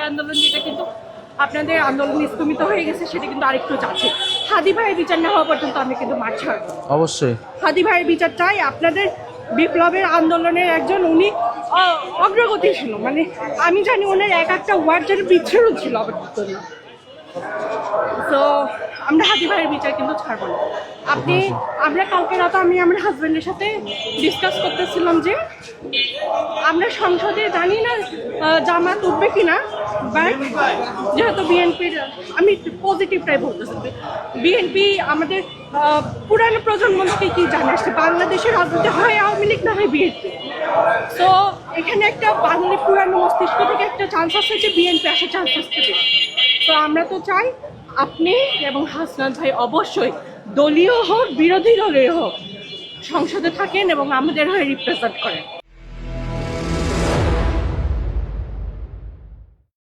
জুলাই আন্দোলন, যেটা কিন্তু আপনাদের আন্দোলন স্থগিত হয়ে গেছে, সেটা কিন্তু আরেকটু যাচ্ছে। হাদি ভাইয়ের বিচার না হওয়া পর্যন্ত আমি কিন্তু মাঠ ছাড়ব। অবশ্যই হাদি ভাইয়ের বিচার চাই। আপনাদের বিপ্লবের আন্দোলনের একজন উনি অগ্রগতি ছিল, মানে আমি জানি ওনার এক একটা ওয়ার্ড যেন বিচ্ছিন্ন ছিল আমার জন্য। তো আমরা হাদি ভাইয়ের বিচার কিন্তু ছাড়বো না। আমরা কালকে রাতে আমি আমার হাজব্যান্ডের সাথে ডিসকাস করতেছিলাম যে আমরা সংসদে জানি না জামাত উঠবে কিনা, বাট যেহেতু বিএনপির, আমি পজিটিভটাই বলতেছি, বিএনপি আমাদের পুরানো প্রজন্ম থেকে কি জানে আসছে, বাংলাদেশের রাজনীতি হয় আওয়ামী লীগ না হয় বিএনপি। তো এখানে একটা বাঙালি পুরানো মস্তিষ্ক থেকে একটা চান্স আছে যে বিএনপি আসার চান্স আসতে। তো আমরা তো চাই আপনি এবং হাসনাত ভাই অবশ্যই দলীয় হোক বিরোধী দলীয় হোক সংসদে থাকেন এবং আমাদের হয়ে রিপ্রেজেন্ট করেন।